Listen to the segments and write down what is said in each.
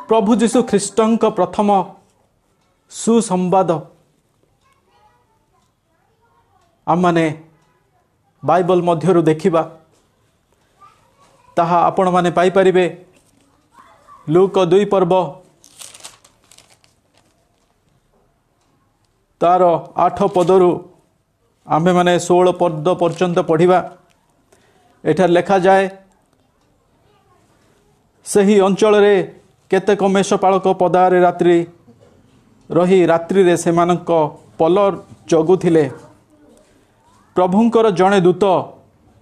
प्रभु जीशु ख्रीष्टଙ୍କ प्रथम सुसंवाद आम माने बाइबल मध्यरु देखिबा ताहा आपण माने पाई परिबे लूक 2 पर्व तार 8 पदरु आम्भे माने 16 पद पर्यंत पढ़िबा। एठार लेखा जाए सही अंचल रे केतेक मेषपालक पदारे रात्रि रही रात्रि रे सेमानक पल जगुथिले। प्रभुंकर जड़े दूत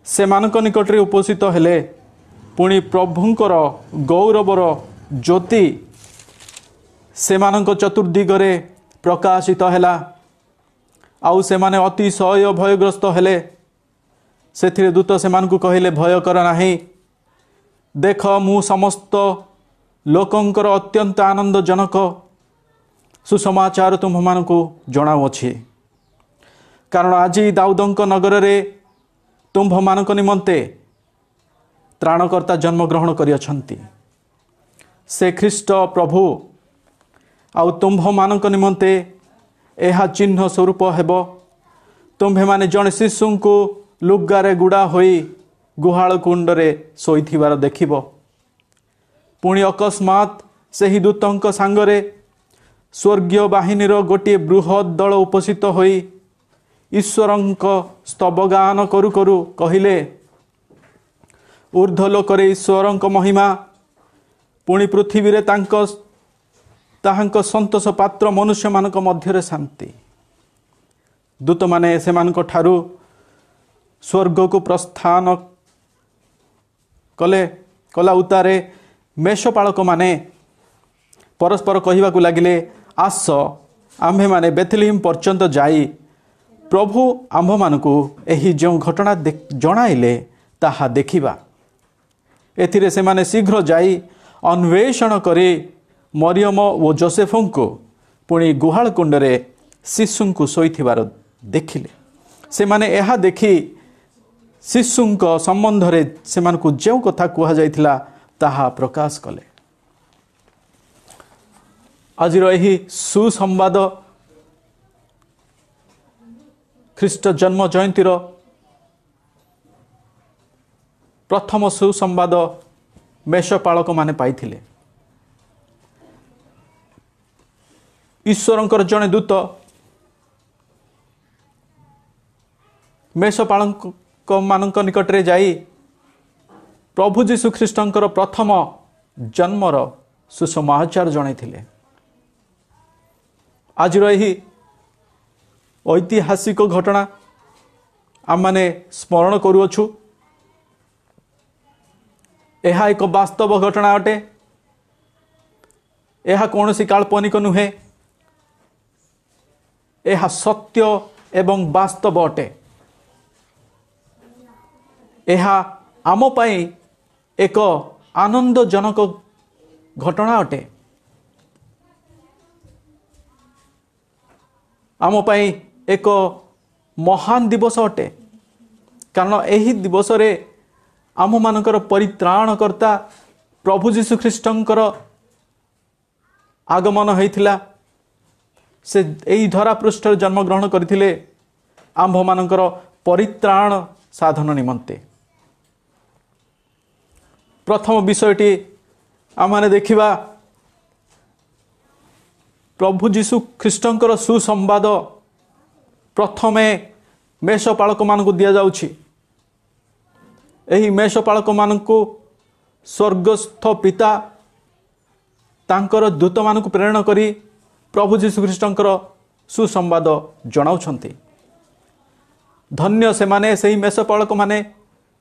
सेमानक निकट रे उपस्थित हेले। पुणी प्रभुंकर गौरवर ज्योति सेमानक चतुर्दिगरे प्रकाशित हैला। आउ सेमाने अतिशय भयग्रस्त हेले। सेथिरे दूत सेमानकु कहिले भय कर नाही, देख मु समस्त लोकंकर अत्यंत आनंदजनक सुसमाचार तुम मानकु जणाउछि। कारण आज दाऊदंक नगर रे तुम्भ मानक निमंते त्राणकर्ता जन्म ग्रहण करियछंती। से ख्रीष्ट प्रभु आउ तुम्भ मानक निमंते एहा चिन्ह स्वरूप हेबो। तुम्भे माने जन शिशु को लुगारे गुड़ा होई गुहाल कुंड रे सोईथिबार देखिबो। पुणी अकस्मात सेही दूतंक सांगरे स्वर्गीय बाहिनीर गोटे बृहत दल उपस्थित होई ईश्वरंक स्तवगान करू करू कहिले, ऊर्ध्वलोकरे ईश्वरंक महिमा, पुणी पृथ्वी रे ताहांक संतोष पात्र मनुष्य मानक मध्यरे शांति। दूत माने सेमानक ठारू स्वर्ग को प्रस्थान कले। कला उतारे मेषपालक माने परस्पर कहिबाकू लागिले, आस आम्भे माने बेथलेहेम पर्यंत जाई प्रभु आम्भ मानकू एही जो घटना जणाइले ताहा देखिबा। एथिरे से माने शीघ्र जाई अन्वेषण करे मरियम ओ जोसेफं को पुणी गुहाल कुंड रे शिशु को सोईथिबार देखिले। से माने एहा देखि शिशुंक संबंध रे सेमानकू जो कथा कुहा जाइथिला ताहा प्रकाश कले। आज एही सुसंवाद ख्रीष्ट जन्म जयंतीर प्रथम सुसंवाद मेषपालक माने पाइथिले। ईश्वरंकर जने दूत मेषपालक मानक निकट रे जाई प्रभु जीशु ख्रीष्टंकर प्रथम जन्मर सुसमाचार जणाइथिले। आज एही ऐतिहासिक घटना आम माने स्मरण करूअछु। यह एक वास्तव घटना अटे। यह कौन सी काल्पनिक नुहे, यह सत्य एवं वास्तव अटे। यह आम पाई एक आनंदजनक घटना अटे। आम पाई एक महान दिवस अटे। कारण यही दिवस रे आम मानकर परित्राणकर्ता प्रभु जीशु ख्रीष्टंकर आगमन होइथिला। से एही धरा पृष्ठ जन्म ग्रहण करथिले आम्भ मानकर परित्राण साधन निमंते। प्रथम विषयटी आम माने देखिबा प्रभु जीशु ख्रीष्टंकर सुसंवाद प्रथमे मेषपालक मानकु दिया जाउछि। एही मेषपालक मानकु स्वर्गस्थ पिता तांकर दूत मानकु प्रेरण करी प्रभु जीशु ख्रीष्टंकर सुसंवाद जणाउछंती। धन्य से माने सेही मेषपालक माने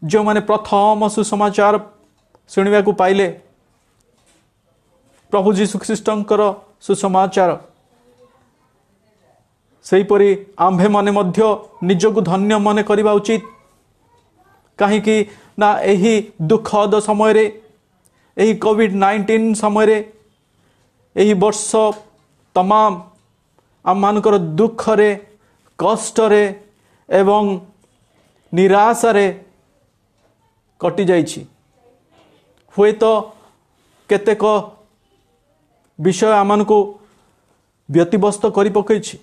जो माने प्रथम सुसमाचार सुनिबाकू पाइले प्रभु जीशु ख्रीष्टंकर सुसमाचार। सेहीपरि आम्भे माने मध्य निजको धन्य मने करिबा उचित। कहीं ना यही दुखद समय रे, यही कोविड-19 समय रे, यही वर्ष तमाम आम मानकर दुख रे, कष्ट रे एवं निराशा रे कटि जाइछि। हुए तो केतेक विषय आमको व्यतिव्यस्त कर पकई।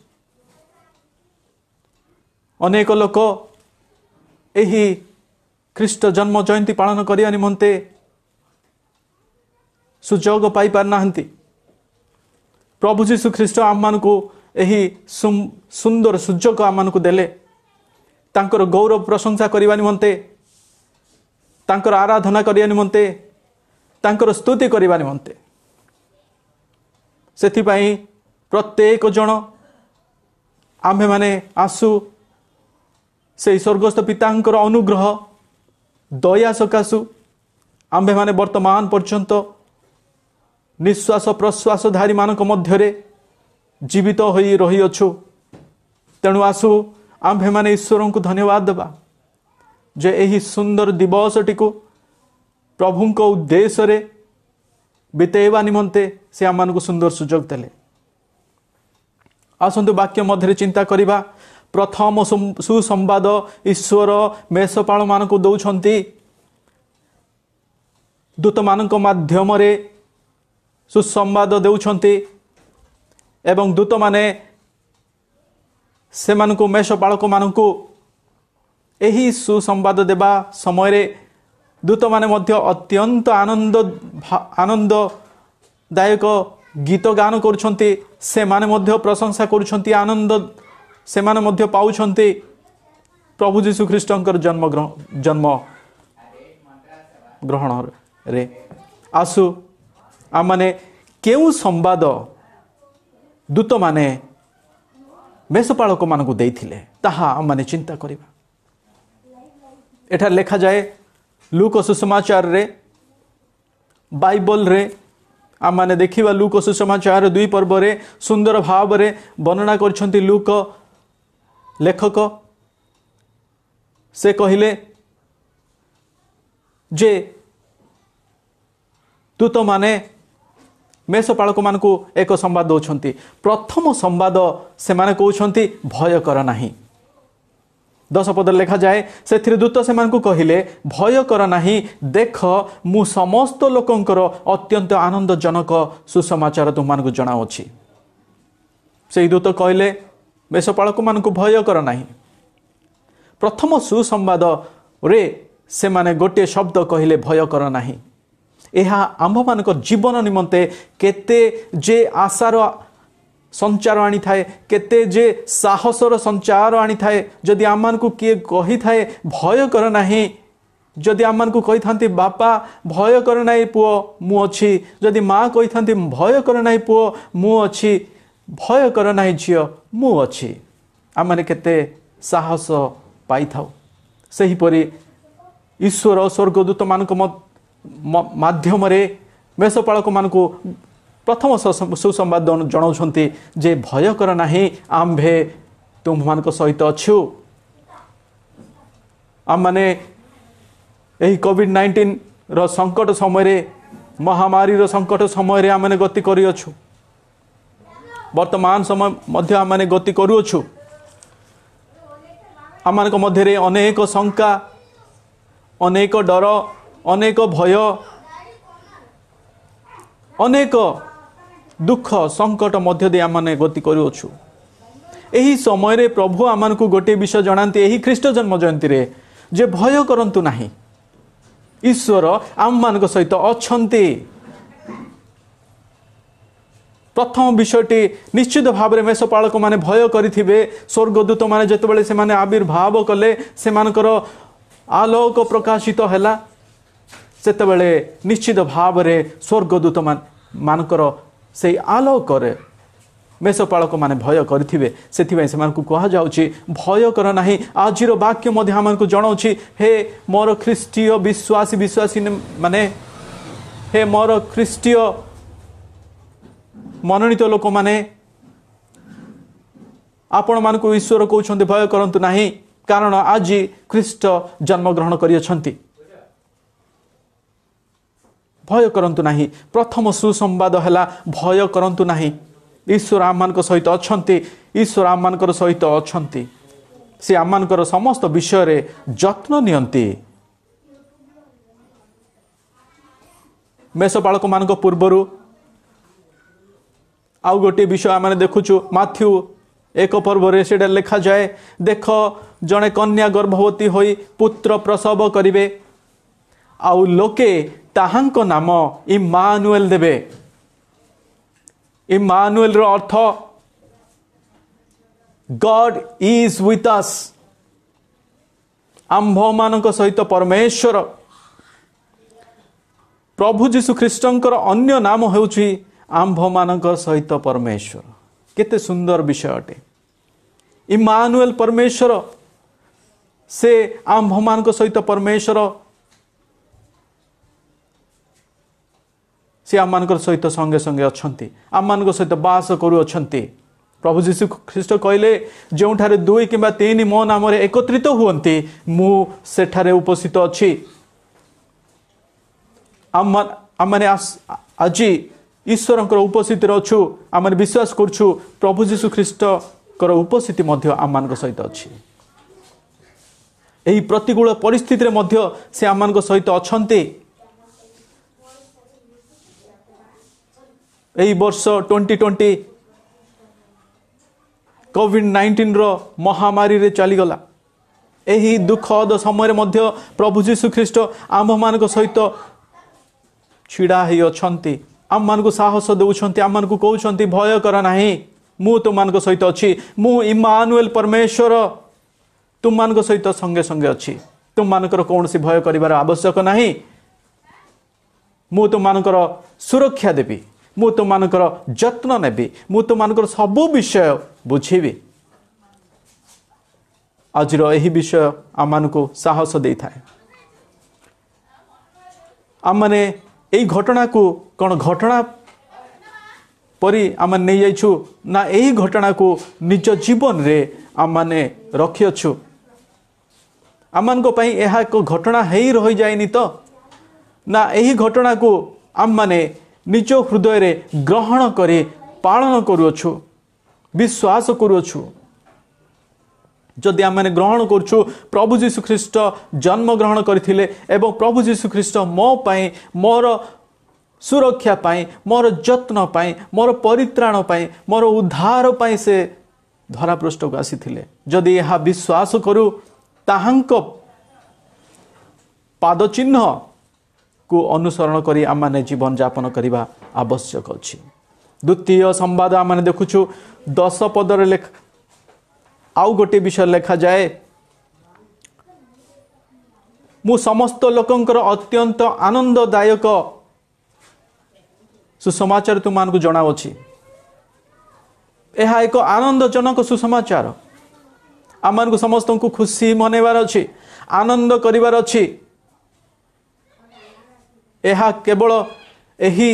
अनेक लोक यही ख्रीष्ट जन्म जयंती पालन करने निमंते सुजोग पाई पारना। प्रभु जीशु ख्रीष्ट आम को यही सुंदर सुजोग आम को देले तांकर गौरव प्रशंसा करने निमंते, तांकर आराधना करने निमंते, तांकर स्तुति करने निमंते। सेथिपाई प्रत्येक जन आम्भे माने आसु से स्वर्गस्थ पितांकर अनुग्रह दया सकाशु आम्भे माने वर्तमान पर्यंत निश्वास प्रश्वासधारी मानक मध्यरे जीवित होई रही अछु। तेणु आसु आम्भे माने ईश्वर को धन्यवाद देबा जे एही सुंदर दिवसटी को प्रभु को उद्देश्य रे बितेवा निमंते से आम को सुंदर सुजोग देले। आसंतु वाक्य मध्य चिंता करिबा। प्रथम सुसंवाद ईश्वर मेषपाल मान को दौरान दूत मान माध्यम रे सुसंवाद देउछंती एवं दूत माने से मानकु मेषपालक मानकु एही सुसंवाद देबा समय रे दूत माने मध्य अत्यंत आनंददायक गीत गान करुछंती। से माने मध्य प्रशंसा करुछंती, आनंद से माने मध्य पाउछंती प्रभु जीशु ख्रीष्टंकर जन्म ग्रहण रे। आसु आम माने केउ संवाद दूत माने मेषपालक मान को देइथिले ताहा आम माने चिंता करिबा। एठा लेखा जाए लूक सुसमाचार रे बाइबल रे आम माने देखिबा। लूक सुसमाचार 2 पर्व रे सुंदर भाव रे वर्णना करछंती लूक लेखक। से कहिले जे दूत माने मेषपालक मान को एक संवाद दौरान। प्रथम संवाद से माने कहउछंती भय कर नाही। 10 पद लेखा जाए से दूत से मान को कहिले भय कर नाही, देख मु समस्त लोकंकर अत्यंत आनंदजनक सुसमाचार तुम मान को जनाउछि। से दूत कहले मेषपालक मान को भय कर नाही। प्रथम सुसंवाद रे से माने गोटे शब्द कहले भय कर नाही। एहा आम्भ मान जीवन निमंते केते जे आशार संचार आनी थाए, केते जे साहसर संचार आनी थाए। जदि आम को किए कही थाए भय कर नाही, जदि आम को कही थांती बापा भय कर नाही पुओ मु अछि, जदि माँ कही थांती भय कर नाही पुओ मु अछि, भय कर नाही झियो मु अछि, आम माने केते साहस पाई थाउ। सही परि ईश्वर स्वर्गदूत मानक माध्यम रे मेषपालक मान को प्रथम सुसंवाद जनाउछंती जे भय कर नाही, आम्भे तुम मान सहित अछु। आम माने एही कोविड-19 रो संकट समय रे, महामारी रो संकट समय रे आम माने गति करि अछु। वर्तमान समय मध्य आम माने गति करू अछु। आम मान मध्य रे अनेक शंका, अनेक डर, अनेक भय, अनेक दुख संकट मध्य दे आम माने गति करूछु। एही समय रे प्रभु आम को गोटे विषय जनांती एही ख्रीष्ट जन्म जयंती रे जे भय करंतु नाही, ईश्वर आम मान सहित अछंती। प्रथम विषयटी निश्चित भाव में मेषपालक माने भय करिथिबे। स्वर्गदूत माने जेतेबेले से माने आविर्भाव कले, से मानकर आलोक प्रकाशित हैला, सेतेबेले निश्चित भाव रे स्वर्गदूत मानकर से आलोक रे मेषपालक माने भय करिथिबे। सेथिबे से मान को कहा जाउची भय कर नाही। आजिर वाक्य मध्य हमन को जणाउची, हे मोर ख्रीष्टीय विश्वासी माने, हे मोर ख्रीष्टीय मनोनीत लोक माने, आपण मान को ईश्वर कहउछन्ते भय करंतु नाही, कारण आज ख्रीष्ट जन्म ग्रहण करियछन्ति। भय करंतु नाही। प्रथम सुसंवाद हैला भय करंतु नाही। ईश्वर आम मान सहित अछन्ति, ईश्वर आम मान सहित अछन्ति। से आम मान समस्त विषय रे जत्न नियंती। मेषपालक मान पूर्वरु आउ गोटे विषय आम देखुचु माथ्यू 1 पर्व से लिखा जाए, देख जड़े कन्या गर्भवती होई पुत्र प्रसव करिवे आउ लोके ताहांक नाम इम्मानुएल देवे। इम्मानुएल रो अर्थ गॉड इज विथ अस। आंभ मान सहित परमेश्वर। प्रभु जीशु ख्रीष्टंकर अन्य नाम होउछि आंभ मान सहित परमेश्वर। केते सुंदर विषय अटे। इम्मानुएल परमेश्वर से आंभ मान सहित परमेश्वर से आम मान सहित संगे संगे अछंती, आम मान सहित बास करू अछंती। प्रभु जीशु ख्रीष्ट कहले जोठारे 2 किंबा 3 मो नाम एकत्रित हुअन्ति मु सेठारे उपस्थित अछि। आम माने आज ईश्वरंकर उपस्थिति अछु। आम विश्वास करछु प्रभु जीशु ख्रीष्ट कर उपस्थिति मध्य आम मान सहित अछि। एही प्रतिकूल परिस्थिति रे मध्य से आम मान सहित अछंती। एही वर्ष 2020 कोविड-19 रो महामारी रे चली गला। एही दुखद समय मध्य प्रभु जीशु ख्रीष्ट आम मान सहित छिड़ा ही अछंती। आम मान को साहस देउछंती, आम मान को कहउछंती भय कर नाही, मु तुम मान सहित अछि। मु इम्मानुएल परमेश्वर तुम मान सहित संगे संगे अछि। तुम मानकर कौनसी भय करिवार आवश्यक नाही। मु तुम मानकर सुरक्षा देबी, मु तुम मानकर जत्न नेबी, मु तुम मानकर सबु विषय बुझीबी। आज यही विषय आम मान को साहस दे थाए। आम माने यही घटना को कौन घटना परी आम नहीं जाइछु ना, यही घटना को निज जीवन रे आम माने रखी अछु। आम मान को पई यह एक घटना हेई रही जाइनी तो ना, यही घटना को आम माने निज हृदय रे ग्रहण करी पालन करूछु, विश्वास करूछु। जदि आम ग्रहण करूछु प्रभु जीशु ख्रीष्ट जन्म ग्रहण करथिले एवं प्रभु जीशु ख्रीष्ट मो पाई, मोर सुरक्षा पाई, मोर जत्न पाई, मोर परित्राण पाई, मोर उद्धार पाई से धरा पृष्ठ को आसीथिले। जदि यह विश्वास करू ताहांक पाद चिन्ह को अनुसरण करी आम माने जीवन यापन करने आवश्यक अछि। द्वितीय संवाद आम माने देखुछु 10 पदर लेख आउ गोटे विषय लेखा जाए, मु समस्त लोकंकर अत्यंत आनंददायक सुसमाचार तुम मान को जनावछि। यह एक आनंदजनक सुसमाचार। आम मान को समस्त को खुशी मनेबार अछि, आनंद करिवार अछि। यह केवल यही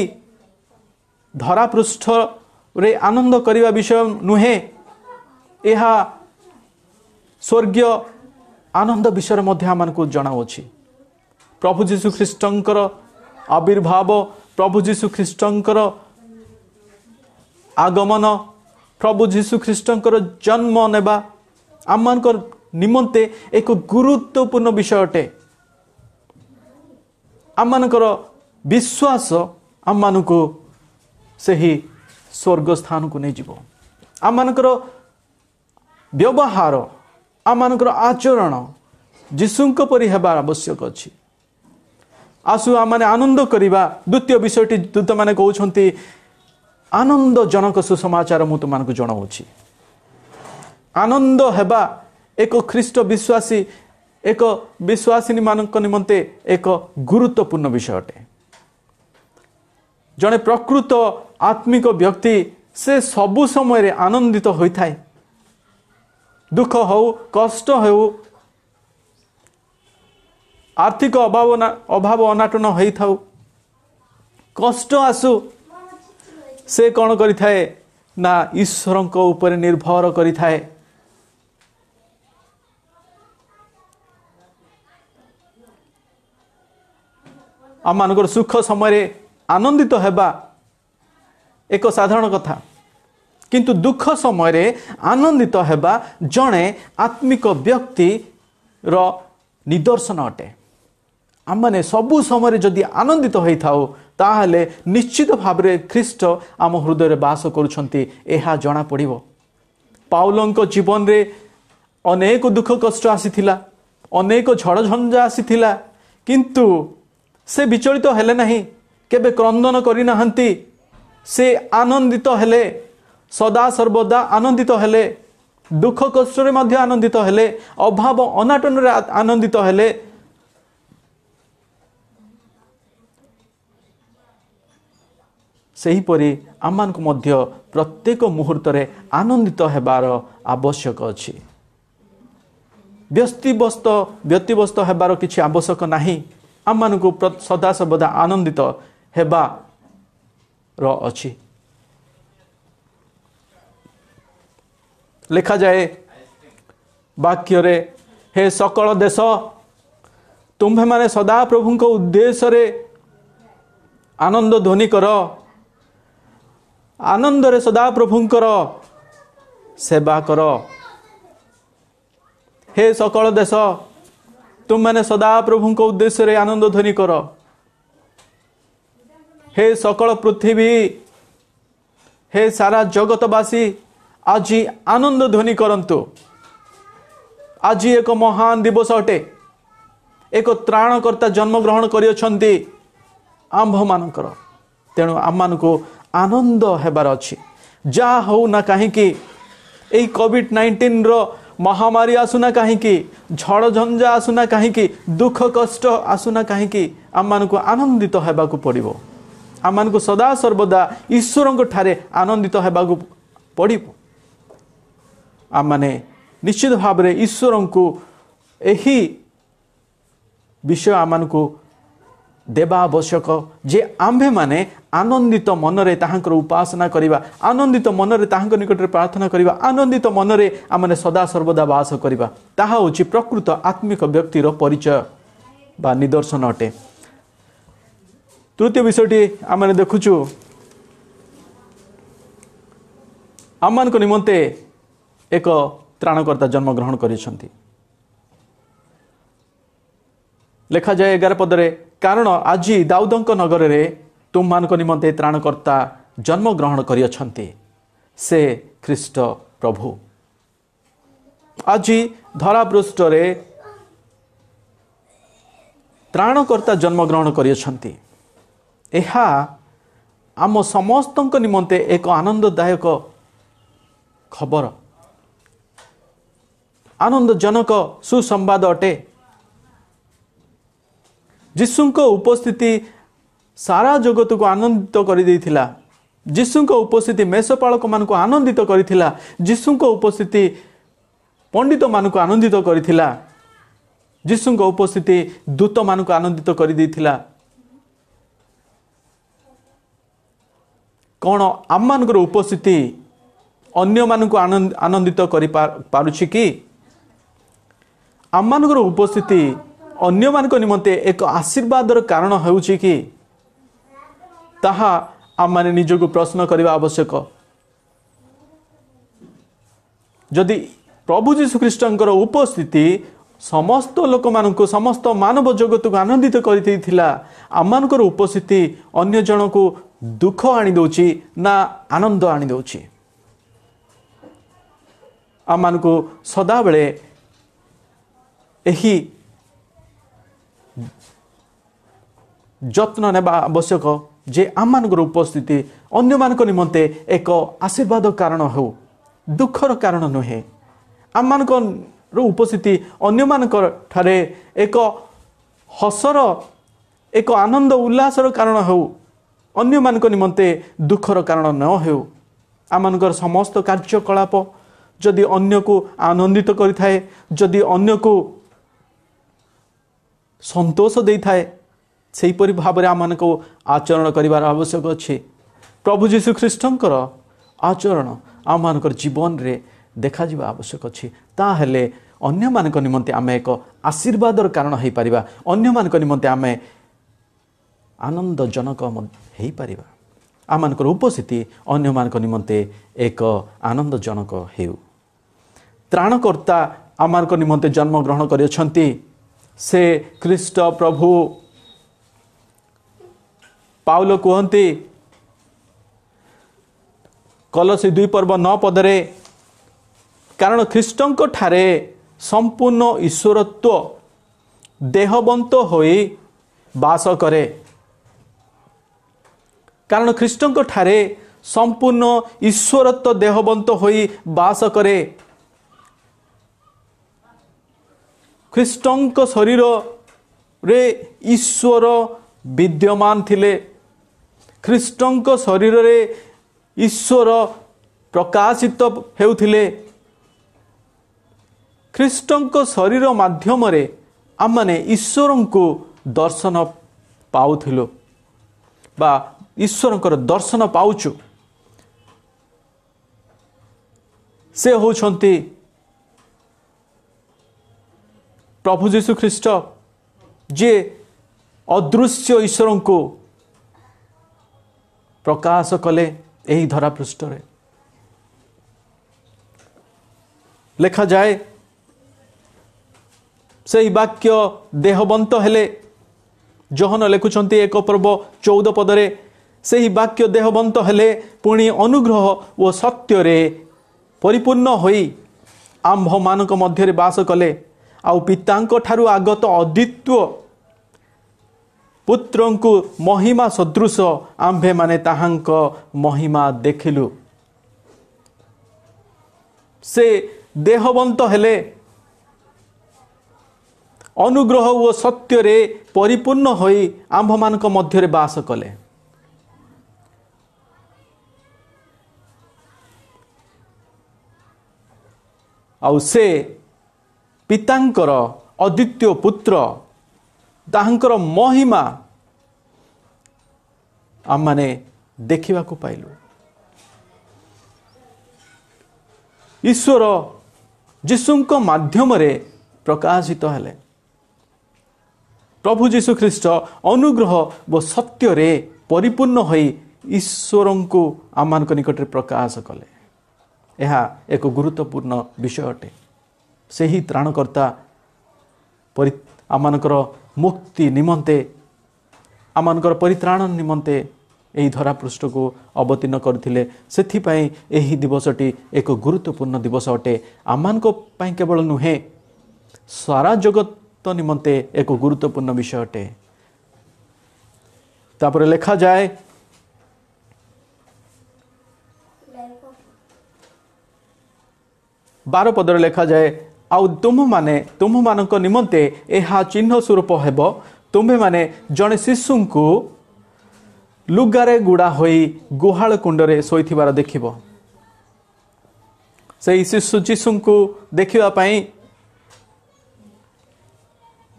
धरा पृष्ठ रे आनंद करिवा विषय नुहे, यह स्वर्गीय आनंद विषय मध्य आम को जनावछि। प्रभु जीशु ख्रीष्टंकर आविर्भाव, प्रभु जीशु ख्रीष्टंकर आगमन, प्रभु जीशु ख्रीष्टंकर जन्म नेबा आम मान निमंते एक गुरुत्वपूर्ण विषय अटे। आम मानकर विश्वास आम मान को सही स्वर्ग स्थान को नहीं जीवो। आम मानकर व्यवहार, आम मानकर आचरण जीशुंक परि हेबार आवश्यक अछि। आसु आम माने आनंद करिबा। द्वितीय विषयटी दूत माने कहउछंती आनंदजनक सुसमाचार मु तुम मान को जणाउछि। आनंद हेबा एक ख्रीष्ट विश्वासी, एक विश्वासिनी मानक निमंते एक गुरुत्वपूर्ण विषय अटे। जने प्रकृत आत्मिक व्यक्ति से सबु समय रे आनंदित होइथाय। दुख हो, कष्ट हो, आर्थिक अभाव अनाटन होई थाउ, कष्ट आसु, से कौन करि थाए ना ईश्वर को ऊपर निर्भर करि थाए। आम मानकर सुख समय आनंदित हेबा एक साधारण कथा, किंतु दुख समय आनंदित हेबा जड़े आत्मिक व्यक्ति रो निदर्शन अटे। आम माने सबु समय जदि आनंदित होई थाओ ताहले निश्चित भाव में ख्रीष्ट आम हृदय बास करुछंती एहा जना पड़िबो। पाउलंको जीवन रे अनेक दुख कष्ट आसीथिला, अनेक झड़ झंझा आसीथिला, किंतु से विचलित हेले नहीं, केबे क्रंदन करि नाहंती। से आनंदित हेले, सदा सर्वदा आनंदित हेले, दुख कष्ट रे मध्य आनंदित हेले, अभाव अनाटन रे आनंदित हेले। सही परी आमान को मध्य प्रत्येक मुहूर्त रे आनंदित हेबार आवश्यक अछि। व्यतिव्यस्त हेबार किछि आवश्यक नाही। आमान को सदा सर्वदा आनंदित हेबार अछि। लिखा जाए वाक्य रे, हे सकल देश तुम्हें माने सदा प्रभु को उद्देश्य रे आनंद ध्वनि कर, आनंद रे सदा प्रभुंकर सेवा कर। हे सकल देश तुम मैंने सदा प्रभु को उद्देश्य रे आनंद ध्वनि कर। हे सकल पृथ्वी, हे सारा जगतवासी आज आनंद ध्वनि करंतु। आज एक महान दिवस अटे, एक त्राणकर्ता जन्म ग्रहण करियछंती आंभ मानकर। तेणु आम मान को आनंद हेबार अछि। जा हो ना कहीं ए कोविड-19 रो महामारी आसुना कहीं, झड़ झंझा आसुना कहीं, दुख कष्ट आसुना कहीं, आम मान को आनंदित हेबाकू पड़िबो। आम मान को सदा सर्वदा ईश्वर ठारे आनंदित हेबाकू पड़िबो। आम माने निश्चित भाव में ईश्वर को यही विषय आम मान को देवा आवश्यक जे आम्भे माने आनंदित मनरे ताहांकर उपासना करिबा, आनंदित मनरे ताहांकर निकट रे प्रार्थना करिबा, आनंदित मनरे आमने सदा सर्वदा वास करिबा। ताहा होछि प्रकृत आत्मिक व्यक्तिर परिचय बा निदर्शन अटे। तृतीय विषयटी आमने देखुछु, आमान को निमंते एक त्राणकर्ता जन्म ग्रहण करिसंती। लिखा जाए 11 पदरे, कारण आज दाऊदंक नगर रे तुम मान को निमंते त्राणकर्ता जन्म ग्रहण करियछंती, से ख्रीष्ट प्रभु। आज धरा पृष्ठ रे त्राणकर्ता जन्म ग्रहण करियछंती। एहा आम समस्तंक निमंते एक आनंददायक खबर, आनंदजनक सुसंवाद अटे। यीशुଙ୍କ उपस्थिति सारा जगत को आनंदित कर देइथिला। यीशुଙ୍କ उपस्थिति मेषपालक मान को आनंदित करिथिला। यीशुଙ୍କ उपस्थिति पंडित मान को आनंदित करिथिला। यीशुଙ୍କ उपस्थिति दूत मान को आनंदित कर देइथिला। कौन आम मानकर उपस्थिति अन्य मान को आनंदित करि पारुछि कि? आम मानकर उपस्थिति अन्य मान निमंते एक आशीर्वादर कारण होउछि कि? ताहा आम माने निजको प्रश्न करबा आवश्यक। जदि प्रभु जीशु ख्रीष्टंकर उपस्थिति समस्त लोक मानक, समस्त मानव जगत को आनंदित करिथिला, आम मानकर उपस्थिति अन्य जन को दुख आनी दउछि ना आनंद आनी दउछि? आम मान को सदा बेले एही जत्न नेबा आवश्यक जे आम मानकर उपस्थिति अन्य मानक निमंते एक आशीर्वाद कारण हो, दुखर कारण नुहे। आम मानकर उपस्थिति अन्य मानकर ठारे एक हसर, एक आनंद उल्लासर कारण हो, अन्य मानक निमंते दुखर कारण न हो। आम मानकर समस्त कार्यकलाप जदि अन्य को आनंदित करिथाए, जदि अन्य को संतोष देई थाए, सेहीपरि भाव में आम को आचरण करिवार आवश्यक अछि। प्रभु जीशु ख्रीष्टंकर आचरण आम मानकर जीवन रे देखा जिबा आवश्यक अछि। ताहेले अन्य मानक निमंते आम एक आशीर्वादर कारण हेई परिबा, अन्य मानक निमंते आम आनंदजनक हेई परिबा। आम मानकर उपस्थिति अन्य मानक निमंते एक आनंदजनक हेउ। त्राणकर्ता आम मानक निमंते जन्म ग्रहण करियछंती, से ख्रीष्ट प्रभु। पाउल कहते कलसी 2:9 कारण ख्रीष्टंक ठारे संपूर्ण ईश्वरत्व देहबंत होई बास करे। कारण ख्रीष्टंक ठारे संपूर्ण ईश्वरत्व देहबंत होई बास करे। ख्रीष्टंक शरीर रे ईश्वर विद्यमान थिले। ख्रीष्टंक शरीर रे ईश्वर प्रकाशित हेउथिले। ख्रीष्टंक शरीर माध्यम रे आमने ईश्वर को दर्शन पाउथिलो बा ईश्वर दर्शन पाउछु। से होछंती प्रभु जीशु ख्रीष्ट जे अदृश्य ईश्वर को प्रकाश कले एही धरा पृष्ठ रे। लेखा जाए से वाक्य देहबंत हेले। जोहन लेखुंट 1:14 से ही वाक्य देहबंत हेले पुणी अनुग्रह और सत्य रे परिपूर्ण होई आंभ मानक मध्य बास कले। आउ पितांक ठारु आगत अद्वितीय पुत्र को महिमा सदृश आंभे माने ताहांक महिमा देखिलु। से देहबंत हेले अनुग्रह और सत्य रे परिपूर्ण होई आंभ मानक मध्य बास कले। आउ से पितांकर अद्वितीय पुत्र ताहांकर महिमा आम माने देखिबा को पाइलु। ईश्वर जीशुंक माध्यम रे प्रकाशित हेले। प्रभु जीशु ख्रीष्ट अनुग्रह व सत्य रे परिपूर्ण होई ईश्वर को आम मान निकट प्रकाश कले। यह एक गुरुत्वपूर्ण विषय अटे। से ही त्राणकर्ता आमनकर मुक्ति निमंते आमनकर परित्राण निमंते यही धरा पृष्ठ को अवतीर्ण करथिले। सेथिपाई एही दिवसटी एक गुरुत्वपूर्ण दिवस अटे। आमनको पाई केवल नुहे सारा जगत निमंते एक गुरुत्वपूर्ण विषय अटे। तापर लेखा जाए 12 पदर लेखा जाए आउ तुम मानक निमंते एहा चिन्ह स्वरूप हेब। तुम्हें माने जड़े शिशु को लुगारे गुड़ा होई गुहाल कुंडरे शोइथिबार देखिबो। से शिशु जीशु को देखिबा पाई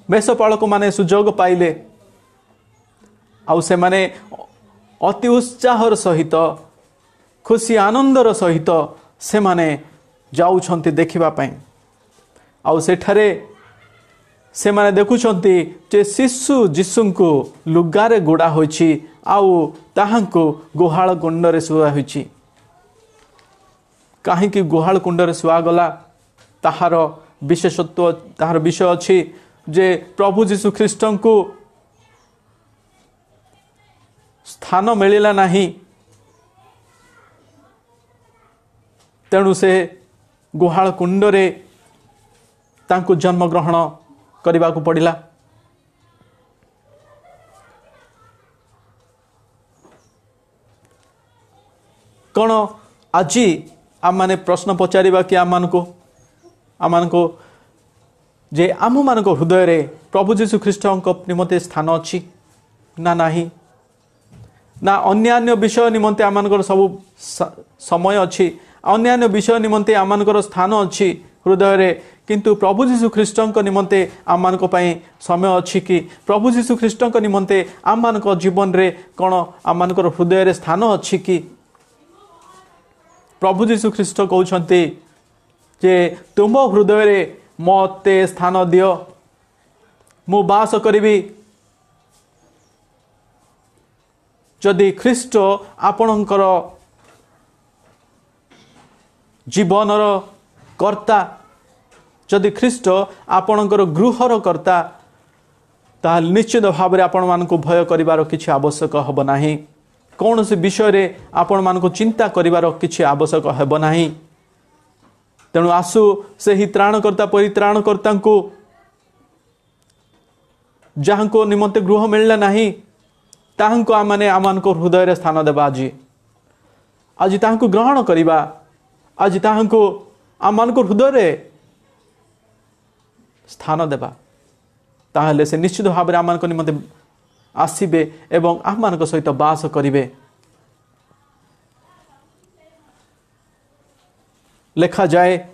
मेषपालक माने सुजोग पाइले। आउ से माने अति उत्साहर सहित खुशी आनंदर सहित से माने जाउछंती देखिबा पाई। आउ सेठारे से माने देखुछंती जे शिशु जीशु को लुगारे गुड़ा होइछि आउ ताहांको गुहाल कुंडरे सुआ होइछि। काहेकि गुहाल कुंडरे सुआ गला ताहार विशेषत्व ताहार विषय अछि जे प्रभु जीशु ख्रीष्ट को स्थान मिलिला नाही। तेणु से गुहाल कुंडरे तांको जन्म ग्रहण करने को पड़िला। कौन आज आम माने प्रश्न पचारिबा कि आम मानको जे आम मान हृदय रे प्रभु जीशु ख्रीष्ट निमंते स्थान अच्छी ना नाही ना अन्यान्य विषय निमंते आम सब समय अच्छी अन्यान्य विषय निमंते आम स्थान अच्छी हृदय रे। किंतु प्रभु जीशु ख्रीष्ट निमंते आम मान समय अच्छी कि प्रभु जीशु ख्रीष्ट निमंते आम मान जीवन रे कौन आम मान हृदय रे स्थान अच्छी कि प्रभु जीशु ख्रीष्ट कहते जे तुम हृदय रे मते स्थान दियो मु बास करिबी। जदि ख्रीष्ट आपणकर जीवनर कर्ता जदि ख्रीष्ट आपणकर गृहर कर्ता ताहले निश्चित भाव में आपण मानक भय करिवार किछि आवश्यक हब नाही। कौन से विषय रे आपण मानक चिंता करिवार किछि आवश्यक हब नाही। तेणु आसु से ही त्राणकर्ता परित्राणकर्ता को जहाँ को निमंते गृह मिलला नहीं ताहंको आमने आमान को हृदय रे स्थान देबा। आज ताहंको ग्रहण करिबा। आज ताहंको आमान को हृदय रे स्थान देबा। ताहले से निश्चित भाव में आमान को निमंते आसीबे एवं आमान को सहित बास करिवे। लेखा जाए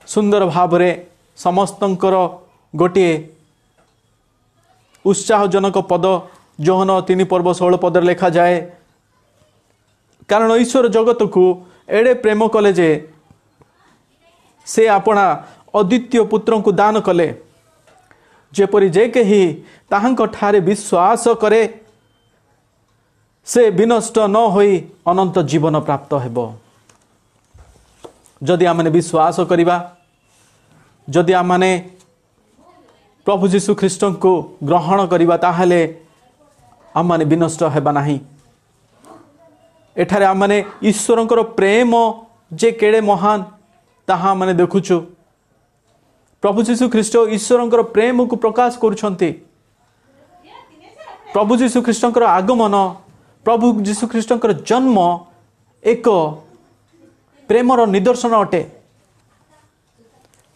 सुंदर भाव रे समस्तंकर गोटे उत्साहजनक पद जोहन 3 पर्व 16 पद लेखा जाए। कारण ईश्वर जगत को एड़े प्रेम कले जे से अपना अद्वितीय पुत्र को दान कले जेपरी जे कही ताहंक ठारे विश्वास करे से विनष्ट न होई अनंत जीवन प्राप्त हेबो। जदि आमने विश्वास करिबा, जदि आमने प्रभु जीशु ख्रीष्ट को ग्रहण करिबा ताहले आमने विनष्ट हेबा नाही। एठारे आमने ईश्वरंकर प्रेम जे केड़े महान ताहा आमने देखुछु। प्रभु जीशु ख्रीष्ट ईश्वरंकर प्रेम को प्रकाश करुछंती। प्रभु जीशु ख्रीष्टंकर आगमन, प्रभु जीशु ख्रीष्टंकर जन्म एक प्रेमर निदर्शन अटे।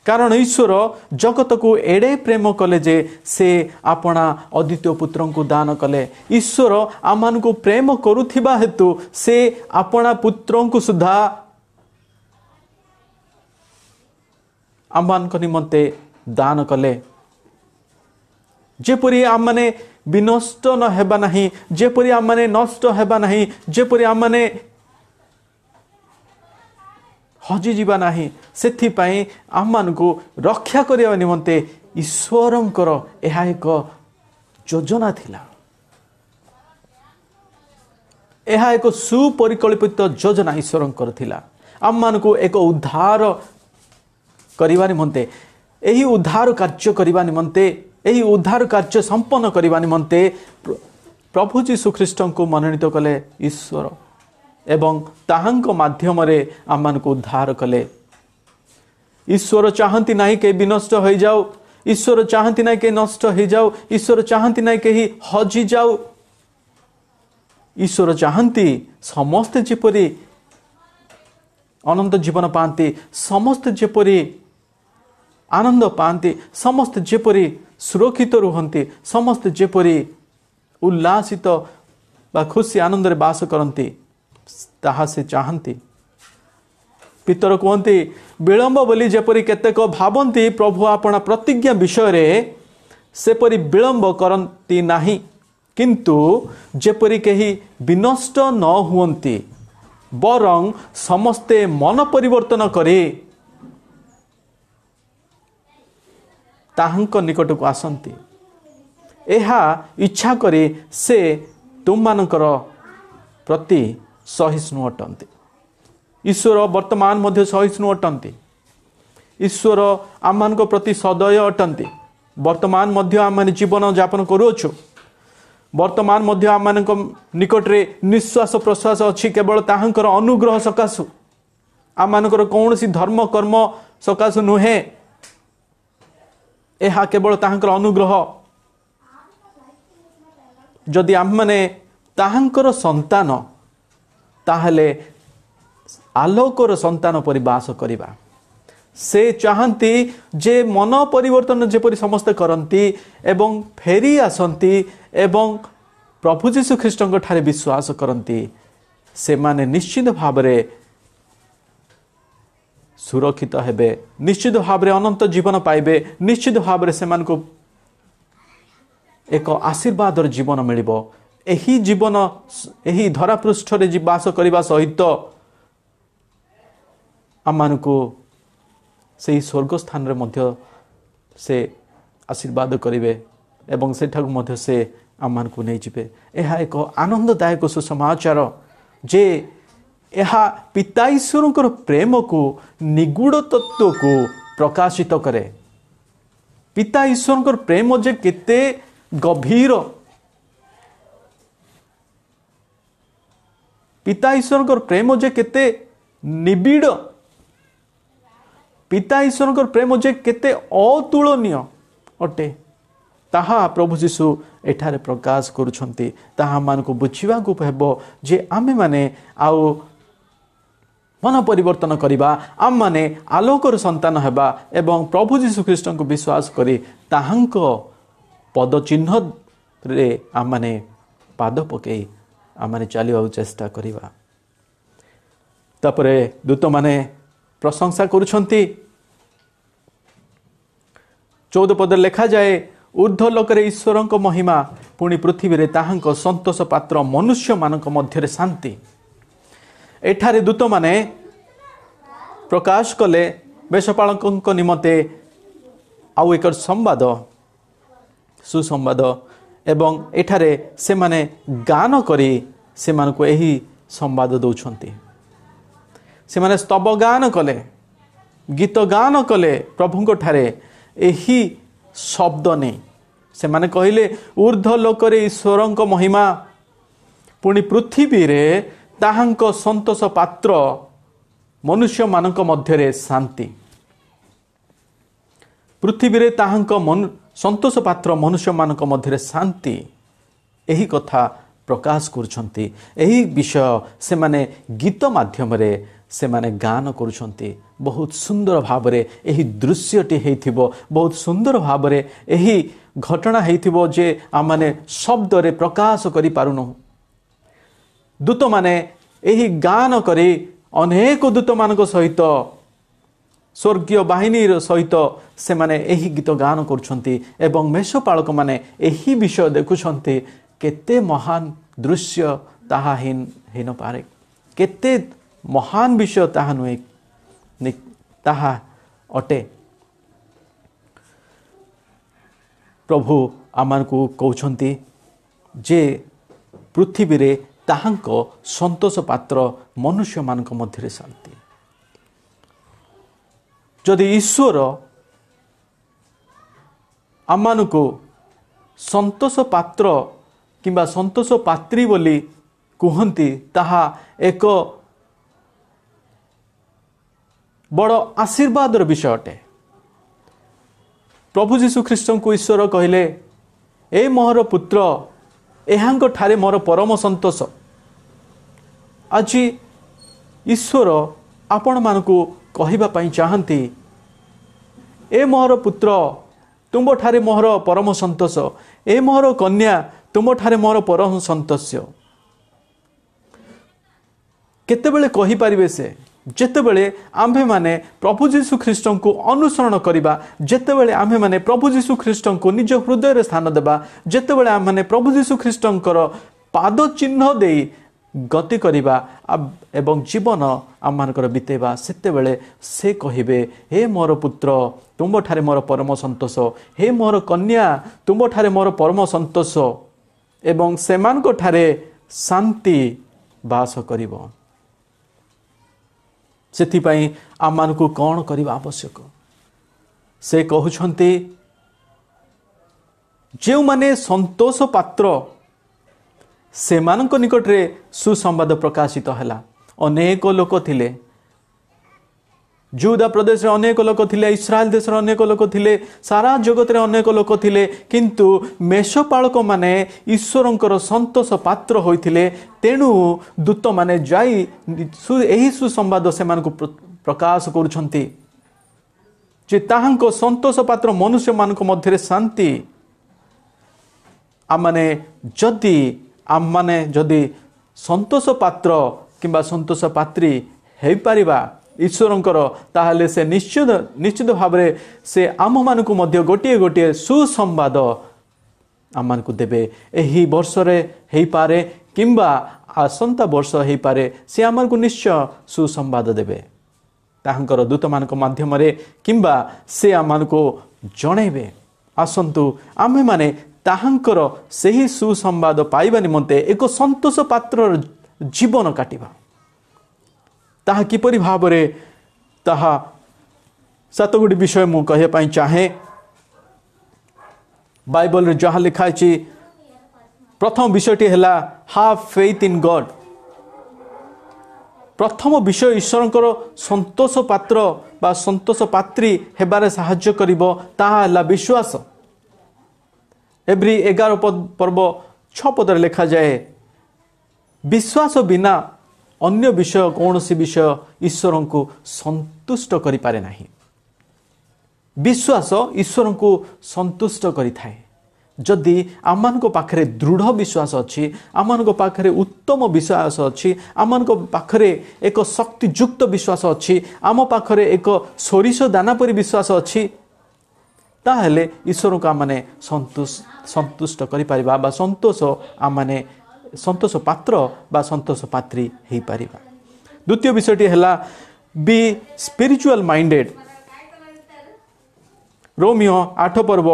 कारण ईश्वर जगत को एड़े प्रेम कले जे से अपना अद्वितीय पुत्र को दान कले। ईश्वर आमान को प्रेम करुथिबा हेतु से अपना पुत्र को सुधा आमान को निमंते दान कले। जेपरी आमने विनष्ट न हेबा नहीं, जेपरी आमने नष्ट हेबा नहीं, जेपरी आमने हजि जीवा नहीं, सेथि पई आमान को रक्षा करिया निमंते ईश्वरंकर एहा एक योजना थिला। एहा एक सुपरिकल्पित योजना ईश्वरंकर थिला। आमान को एक उद्धार करिवा निमंते, एही उद्धार कार्य करिवा निमंते, एही उद्धार कार्य संपन्न करिवा निमंते प्रभु जीशु ख्रीष्ट को मनोनीत कले ईश्वर एवं ताहांक माध्यम रे आमान को उद्धार कले। ईश्वर चाहती नहीं के विनष्ट हो जाओ, ईश्वर चाहती नहीं के नष्ट हो जाओ, ईश्वर चाहती नहीं के ही हजि जाओ। ईश्वर चाहती समस्त जेपरी अनंत जीवन पाती, समस्त जेपरी आनंद पाती, समस्त जेपरी सुरक्षित रुहंती, समस्त जेपरी उल्लासित बा खुशी आनंद रे बास करती ताहा से चाहती। पितर कहते विलंब बोली जेपरी केतेक भावती प्रभु अपना प्रतिज्ञा विषय रे सेपरी विलंब करती नाही, किंतु जेपरी कही विनष्ट न हुवंती बरं समस्ते मन परिवर्तन करे ताहांक निकट को आसंती। एहा इच्छा करे से तुम मानकर प्रति सहिष्णु अटंती। ईश्वर वर्तमान मध्य सहिष्णु अटंती। ईश्वर आमान को प्रति सदय अटंती। वर्तमान मध्य आम जीवन यापन करुछु। वर्तमान मध्य आम निकट रे निश्वास प्रश्वास अच्छी केवल ताहांकर अनुग्रह सकाशु। आम मानकर कौन सी धर्म कर्म सकाशु नुहे, एहा केवल ताहांकर अनुग्रह। जदि आम माने ताहांकर संतान ताहले आलोकर संतान परि बास करिबा। से चाहती जे मन परिवर्तन जेपरि समस्त करती एवं फेरी आसंती एवं प्रभु जीशु ख्रीष्ट ठारे विश्वास करती, से माने निश्चित भाव रे सुरक्षित हेबे, निश्चित भाव रे अनंत जीवन पाइबे, निश्चित भाव रे सेमान को एक आशीर्वादर जीवन मिलिबो। एही जीवन एही धरा पृष्ठ रे बास करिबा सहित आमान को से स्वर्ग स्थान रे मध्य से आशीर्वाद करिवे एवं सेठाकु मध्य से आमान को नहीं जिबे। एहा एक आनंददायक सुसमाचार जे एहा पिता ईश्वरंकर प्रेम को निगूढ़ तत्व को प्रकाशित करे। पिता ईश्वर प्रेम जे केते गभीर, पिता ईश्वर प्रेम जे केते निबिड़, पिता ईश्वर प्रेम जे केते अतुलनीय अटे, ताहा प्रभु जीशु एठारे प्रकाश करुछंती। ताहा मान को बुझिबा को हेबो जे आमे माने आउ मन परिवर्तन करिबा, आम माने आलोकर संतान हेबा एवं प्रभु जीशु ख्रीष्ट को विश्वास करी ताहांको पद चिन्ह रे आम माने पाद पकई आम माने चलिबा चेष्टा करिबा। तापरे दूत माने प्रशंसा करुछंती। 14 पद लिखा जाए, ऊर्ध्व लोकरे ईश्वरंक महिमा, पुणी पृथ्वी रे ताहांक संतोष पात्र मनुष्य मानक मध्य शांति। एठारे दूत माने प्रकाश कले बेशपालक निमते आउ एक संवाद, सुसंवाद, एवं एठारे से माने गान करी से मानक एही संवाद दौछंती। से माने स्तव गान कले, गीत गान कले प्रभुंक ठारे एही शब्द नहीं। से माने कहले ऊर्ध्व लोकरे ईश्वरंक महिमा, पुणी पृथ्वी रे ताहांक संतोष पात्र मनुष्य मानक मध्य शांति। पृथ्वी रे ताहांक संतोष पात्र मनुष्य मानक मध्य शांति, यही कथा प्रकाश करुछंती। यही विषय से माने गीत माध्यम रे से माने गान करुछंती। बहुत सुंदर भावरे यही दृश्यटी हेथिबो, बहुत सुंदर भावरे यही घटना हेथिबो जे आमाने शब्द रे प्रकाश करि पारुनु। दूत माने यही गान करी अनेक दूत मानक सहित स्वर्गीय बाहिनी सहित से माने यही गीत गान करुछंती एवं मेषपालक माने यही विषय देखुछंती। केते महान दृश्य ताहा हिन पारे, केते महान विषय ताहा नुहे ताहा अटे। प्रभु आमान को कहउछंती जे पृथ्वी रे ताहांक संतोष पात्र मनुष्य मानक मध्य शांति। जदि ईश्वर आमान को संतोष पात्र किंबा संतोष पात्री बोली कहती, ताहा एक बड़ आशीर्वादर विषय अटे। प्रभु जीशु ख्रीष्ट को ईश्वर कहले, ए मोहर पुत्र, एहांक ठारे मोर परम संतोष। आज ईश्वर आपण मानकु कहिबा पई चाहंती, ए मोहर पुत्र, तुम ठारे मोहर परम संतोष, ए मोहर कन्या, तुम ठारे मोर परम संतोष। केतेबेले कहि परिबे से, जेतेबेले आम्भे माने प्रभु जीशु ख्रीष्ट को अनुसरण करिबा, जेतेबेले आम्भे माने प्रभु जीशु ख्रीष्ट को निज हृदय रे स्थान देबा, जेतेबेले आम माने प्रभु जीशु ख्रीष्टंकर पाद चिन्ह देई गति करिबा एवं जीवन आम मानकर बितेबा, सेतेबेले से कहिबे, हे मोर पुत्र, तुम ठारे मोर परम संतोष, हे मोर कन्या, तुम ठारे मोर परम संतोष, एवं सेमान को ठारे शांति बास करिबो। सेथिपाई आम मानकु कौन करिबा आवश्यक? से कहउछंती, जेउ माने संतोष पात्र सेमानक निकट रे सुसंवाद प्रकाशित हैला। अनेक लोक थिले, जुदा प्रदेश रे अनेक लोक थिले, इस्राएल देश रे अनेक लोक थिले, सारा जगत रे अनेक लोक थिले, किंतु मेषपालक माने ईश्वरंकर संतोष पात्र होइथिले। तेणु दूत माने जाई एही सुसंवाद सेमानकु प्रकाश करुछंती जे ताहांक संतोष पात्र मनुष्य मानक मध्य शांति। आमाने जदि संतोष पात्र किंबा संतोष पात्री हेई पारिबा ईश्वरंकर, ताहले से निश्चित भाव से आम मानकु मध्य गोटे गोटे सुसंवाद आम मानकु देबे। एही वर्ष रे हेई पारे किंबा आसंता वर्ष हेई पारे, से आम मानकु निश्चय सुसंवाद देबे ताहांकर दूत मानक माध्यम रे, किंबा से आम मानकु जणेबे। आसंतु आमे माने ताहांकर सही सुसंवाद पाइबा निमंते एक संतोष पात्र जीवन काटिबा। ताहा किपरि भावरे, ताहा सात गुडी विषय मु कहे पाई चाहे। बाइबल रे जहाँ लिखाई प्रथम विषयटी है हाव फेथ इन गॉड। प्रथम विषय ईश्वर संतोष पात्र बा संतोष पात्री हेबारे साहाय्य करिबो ताहा हला विश्वास। एब्री 11 पर्व 6 पदर लिखा जाए विश्वास बिना अन्य विषय कौन सी विषय ईश्वर को संतुष्ट करि पारे नाही। विश्वास ईश्वर को संतुष्ट करि थाए। जदि आमान को पाखरे दृढ़ विश्वास अच्छी, आमान को पाखरे उत्तम विश्वास अच्छी, आमान को पाखरे एक शक्तियुक्त विश्वास अच्छी, आम पाखरे एक सोरिष दाना परी विश्वास अच्छी, ताहले ईश्वर को आमने संतुष्ट करि परिबा बा संतोष आमने संतोष पात्र बा संतोष पात्री हेई परिबा। द्वितीय विषयटी हैला बी स्पिरिचुअल माइंडेड। रोमियो 8 पर्व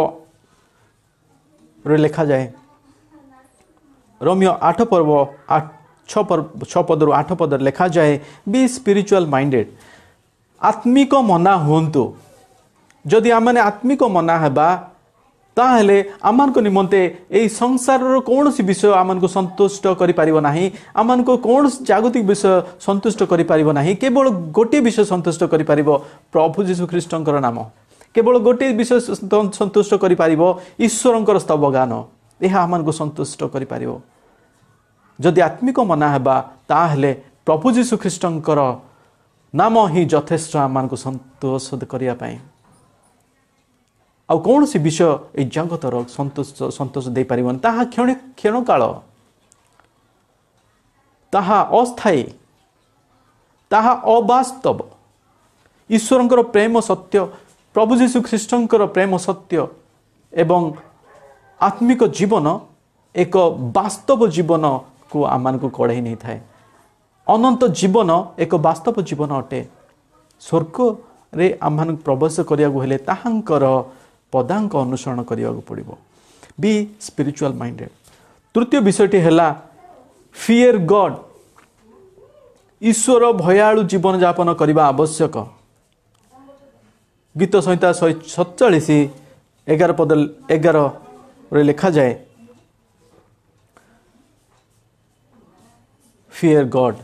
रे लिखा जाए, रोमियो 8 पर्व 6 पदर 8 पदर लिखा जाए बी स्पिरिचुअल माइंडेड। आत्मिक मना हुंतु। जदि आमने आत्मिक मना हेबा ताहले आमान को निमंते एई संसार रो कौन सी विषय आमान को संतुष्ट करि परिबो नाही। आमान को कौन जागतिक विषय संतुष्ट करि परिबो नाही। केवल गोटे विषय संतुष्ट करि परिबो प्रभु यीशु ख्रीष्टंकर नाम। केवल गोटे विषय संतुष्ट करि परिबो ईश्वरंकर स्तव गान। एहा आमान को संतुष्ट करि परिबो। जदि आत्मिक मना हेबा ताहले प्रभु यीशु ख्रीष्टंकर नाम ही यथेष्ट आमान को संतोष करिया पई। आ कौन सी विषय ए जगतर संतोष दे पारिबन ताहा क्षण काल, ताहा अस्थायी, ताहा अवास्तव। ईश्वरंकर प्रेम सत्य, प्रभु यीशु ख्रीष्टंकर प्रेम सत्य एवं आत्मिक जीवन एक वास्तव जीवन को आमान को कढ़ाई नहीं थाए। अनंत जीवन एक वास्तव जीवन अटे। स्वर्ग रे आमान प्रवेश करिया को हेले ताहांकर पदांक अनुसरण करिया को पड़िबो। B spiritual minded. तृतीय विषयटी हैला फियर गॉड। ईश्वर भयालु जीवन यापन करने आवश्यक। गीत संहिता 147 11 पद 11 रे लिखा जाए फियर गॉड।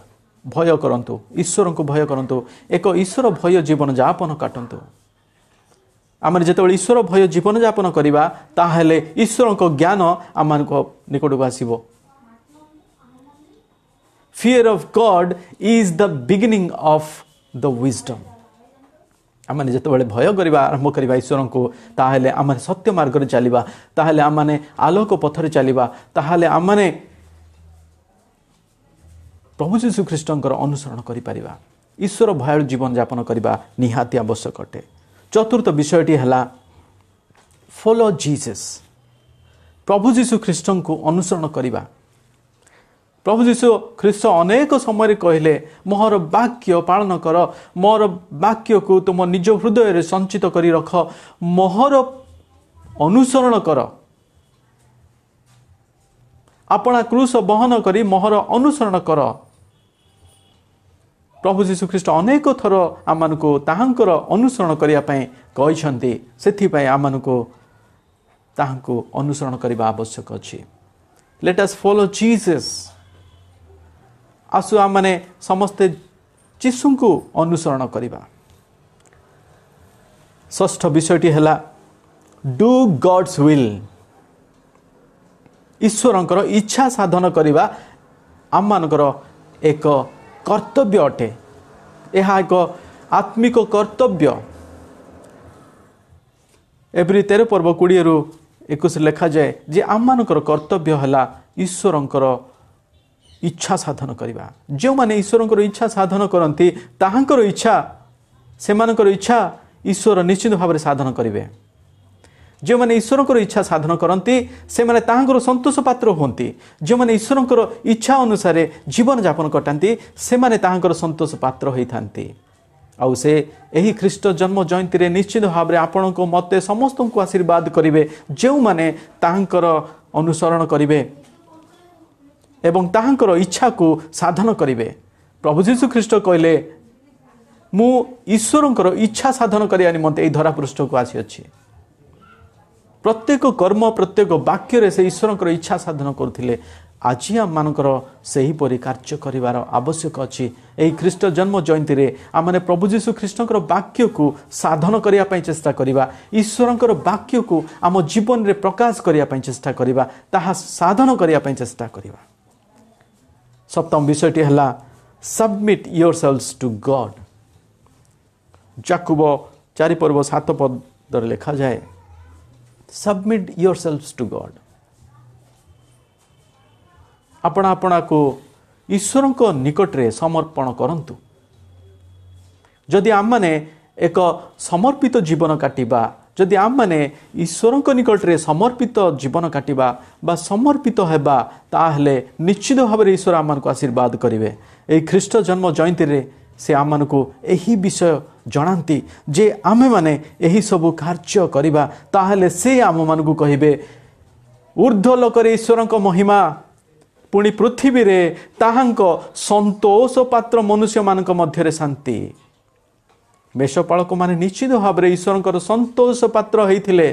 भय करंतु, ईश्वर को भय करंतु, एक ईश्वर भय जीवन यापन काटंतु। आम जो ईश्वर भय जीवन यापन करवा ताहले ईश्वर को ज्ञान आम निकट को आसब। Fear of God is the beginning of the wisdom. आम जो भय करवा आरंभ करवा ईश्वर को ताहले आम सत्य मार्ग में चलवा, ताहले आम आलोक पथर चलवा, ताहले आम प्रभु यीशु ख्रीष्टंकर अनुसरण करिपरिबा। ईश्वर भयालु जीवन यापन करवा निहाती आवश्यक अटे। चतुर्थ विषयटी है फॉलो जीसस। प्रभु यीशु ख्रीष्टन को अनुसरण करवा। प्रभु यीशु ख्रीष्ट अनेक समय कहले मोर वाक्य पालन कर, मोर वाक्य को तुम निज हृदय रे संचित करी रख, मोहर अनुसरण कर। अपना क्रूस बहन करी मोहर अनुसरण कर। प्रभु यीशु ख्रीष्ट अनेक थर आम को ताहांकर अनुसरण करने कहते, से आम को ताहांको अनुसरण करने आवश्यक अच्छी। Let us follow Jesus. आसु आम समस्ते यीशु को अनुसरण करवा। षष्ठ विषयटी है डू गॉड्स विल। ईश्वरंकर इच्छा साधन करवा आम मानकर एक कर्तव्य अटे। यह एक आत्मिक कर्तव्य। एप्रिल 13 पर्व 20 रु 21 लिखा जाए जे आम मानकर कर्तव्य है ईश्वरंकर इच्छा साधन करवा। जो माने ईश्वरंकर इच्छा साधन करती ताहांकर इच्छा सेमानकर इच्छा ईश्वर निश्चित भाव में साधन करेंगे। जो मैंने ईश्वर इच्छा साधन करती से माने ताहांकर संतोष पात्र होती। जो मैंने ईश्वर इच्छा अनुसार जीवन यापन करती से माने ताहांकर संतोष पात्र होती। आउ से यही ख्रीष्ट जन्म जयंती रे निश्चित भाव में आपण को मते समस्त को आशीर्वाद करेंगे जो माने ताहांकर अनुसरण करेंगे एवं ताहांकर इच्छा को साधन करेंगे। प्रभु यीशु ख्रीष्ट कहले मु ईश्वरंकर इच्छा साधन करने निमंते धरा पृष्ठ को आसी अच्छी। प्रत्येक कर्म प्रत्येक वाक्य से ईश्वर इच्छा साधन करुले आज आम मानकर सेहीपरि कार्य करिवार आवश्यक अछि। एही ख्रीष्ट जन्म जयंती रे आमने प्रभु जीशु ख्रीष्टकर वाक्य को साधन करिया पई चेष्टा करिवा, ईश्वरकर वाक्य को आम जीवन रे प्रकाश करिया पई चेष्टा करिवा, ताहा साधन करिया पई चेष्टा करिवा। सप्तम विषयटी हला सबमिट योरसेल्व्स टू गॉड। याकूब 4 पर्व 7 पद रे लिखा जाए सबमिट योरसेल्व्स टू गॉड। आपण आपणा को ईश्वर निकट रे समर्पण करंतु। जदि आम माने एक समर्पित जीवन काटिबा, जदि आम माने ईश्वर निकट रे समर्पित जीवन काटिबा बा समर्पित हेबा, ताहले निश्चित भाव में ईश्वर आम को आशीर्वाद करिवे। एही ख्रीष्ट जन्म जयंती रे से आम को एही विषय जनांती जे आमे माने एही सब कार्य करिबा, ताहले से आम मान को कहिबे ऊर्ध्वलोक रे ईश्वर महिमा, पुणी पृथ्वी रे ताहांक संतोष पात्र मनुष्य मानक मध्य शांति। मेषपालक माने निश्चित भाव में ईश्वर संतोष पात्र होइथिले,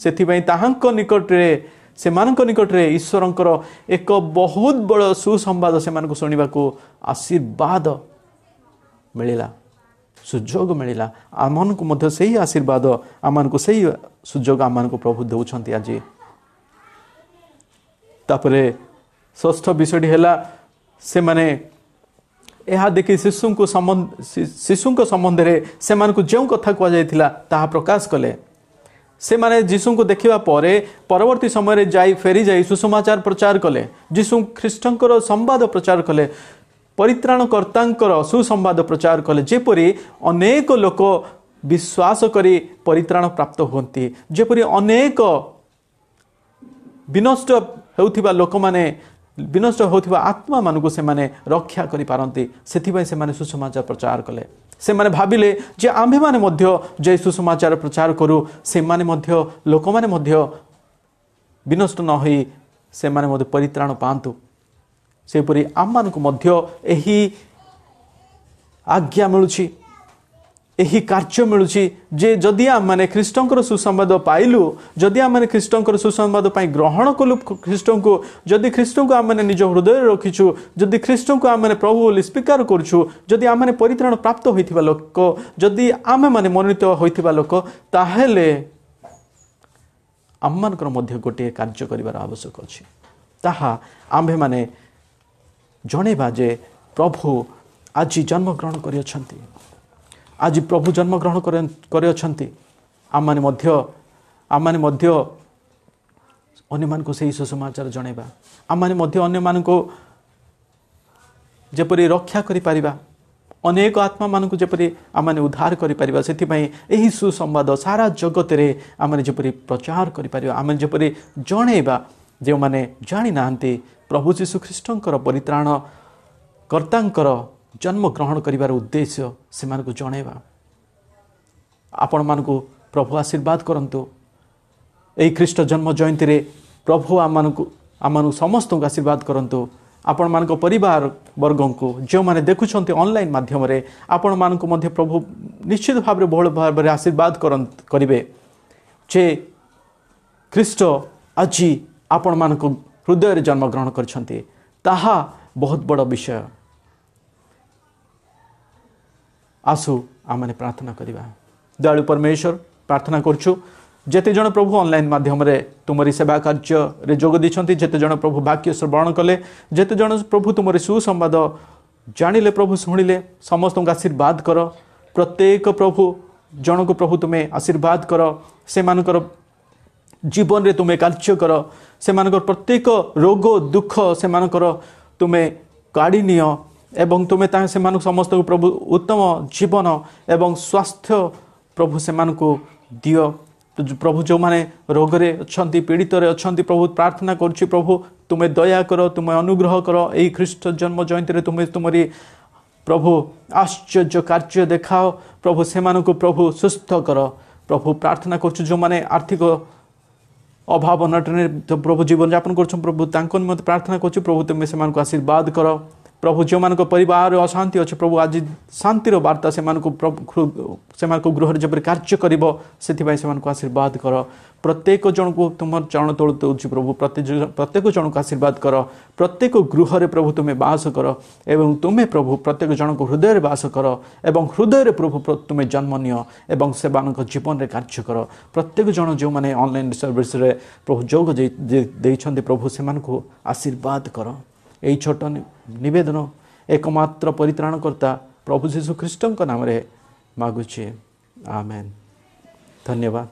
सेथिपई ताहांक निकट रे से मानक निकट रे ईश्वरंकर एक बहुत बड़ सुसंवाद से मानक सुनिबा को आशीर्वाद मिलिला, सुजोग मिलिला। आमन को मध्य सही आशीर्वाद आमन को सही सुजोग आमन को प्रभु देउछंती आज। तापरे षष्ठ विषयटी है से माने यह देखि शिशु संबंध में से जो कथा कहुला ताहा प्रकाश कले। से माने जीशु को देखा परवर्ती समय जाई फेरी जाई सुसमाचार प्रचार कले, जीशु ख्रीष्टंकर संवाद प्रचार कले, परित्राणकर्तांकर सुसंवाद प्रचार कले, जेपरी अनेक लोक विश्वास करी परित्राण प्राप्त होती, जेपरी अनेक विनष्ट होउथिबा लोक माने विनष्ट होउथिबा आत्मा मानकु से माने रक्षा करि पारंती। सेथिबाई से माने सुसमाचार प्रचार कले। से माने भाबिले जे आम्भे माने मध्य जे सुसमाचार प्रचार करू, से माने मध्य लोक माने मध्य विनष्ट न होई से माने मध्य परित्राण पांतु। सेपरि आम मानकु मध्य एही आज्ञा मिलुछि, एही कार्य मिलुछि जे जदि आम माने ख्रीष्टंकर सुसंवाद पाइलु, जदि आम माने ख्रीष्टंकर सुसंवाद पाई ग्रहण कलु ख्रीष्टं को, जदि ख्रीष्टं को आम माने निज हृदय रखिछु, जदि ख्रीष्टं को आम माने प्रभु बोली स्वीकार करछु, जदि आम माने परित्राण प्राप्त होइथिबा लोक, जदि आम माने मनोनीत होइथिबा लोक, ताहेले आम मानकर मध्य गोटे कार्य करिवार आवश्यक अछि। ताहा आम्भे माने जणेबा जे प्रभु आज जन्म ग्रहण करियछंती, आज प्रभु जन्म ग्रहण कर आम माने मध्य अन्य मान को सही सुसमाचार जणेबा, आम माने मध्य अन्य मान को जेपरी रक्षा करि परिबा, अनेक आत्मा मान को जेपरी आम माने उद्धार करि परिबा। सेथिपई एही सुसंवाद सारा जगत रे आम माने जेपरी प्रचार करि परिबा, आम माने जेपरी जणेबा जे माने जानि नाहंती प्रभु यीशु ख्रीष्टंकर परित्राण कर्तांकर जन्म ग्रहण करिवार उद्देश्य से मानकु जणेबा। आपण मानकु प्रभु आशीर्वाद करंतु। एही ख्रीष्ट जन्म जयंती रे प्रभु आम समस्त को आशीर्वाद करंतु। आपण मानक परिवार वर्गों को जो माने देखुछंती ऑनलाइन माध्यम रे आपण मानकु मध्य प्रभु निश्चित भाव रे बहुल भाव रे आशीर्वाद करिवे जे ख्रीष्ट आज आपण मानकु हृदय रे जन्म ग्रहण करछंती। ताहा बहुत बड़ विषय। आसु आमने प्रार्थना करिबा। दयालु परमेश्वर प्रार्थना करछु जेते जन प्रभु ऑनलाइन माध्यम रे तुमरी सेवा कार्य रे जोग दिछंती, जेते जन प्रभु वाक्य श्रवण कले, जेते जन प्रभु तुमरी सुसंवाद जानिले प्रभु सुनिले, समस्त को आशीर्वाद कर। प्रत्येक प्रभु जन को प्रभु तुम्हें आशीर्वाद कर, से मानकर जीवन रे तुम्हें कार्य कर, से मानकर प्रत्येक रोग दुख से मानकर तुम्हें काढ़ी नियो एवं तुम्हें ताहे से मानक समस्त को प्रभु उत्तम जीवन एवं स्वास्थ्य प्रभु से मानक दियो। प्रभु जो माने रोग रे अछंती, पीड़ित रे अछंती, प्रभु प्रार्थना करछि प्रभु तुम्हें दया करो, तुम्हें अनुग्रह करो। एही ख्रीष्ट जन्म जयंती रे तुम्हें तुमरी प्रभु आश्चर्य कार्य देखाओ प्रभु, से मानक प्रभु सुस्थ करो। प्रभु प्रार्थना करछु जो माने आर्थिक अभाव अनटन प्रभु जीवन यापन कर प्रभु तांको मत प्रार्थना करछु प्रभु तुम्हें से मानक आशीर्वाद करो। प्रभु जो मान परिवार अशांति अच्छे प्रभु आज शांतिर वार्ता से गृह जब कार्य कर आशीर्वाद कर प्रत्येक जन को तुम चरण तोड़ दूसरी प्रभु प्रत्येक जन को आशीर्वाद कर प्रत्येक गृह रे प्रभु तुम्हें बास कर एवं तुम्हें प्रभु प्रत्येक जन को हृदय बास कर एवं हृदय प्रभु तुम्हें जन्म नियो एवं से जीवन में कार्य कर प्रत्येक जन जो मैंने ऑनलाइन सर्विस रे प्रभु जोग देइछन्ति प्रभु से आशीर्वाद कर यही छोट निवेदन एकमात्र परित्राणकर्ता प्रभु यीशु ख्रीष्ट नाम रे मागुछे आमेन। धन्यवाद।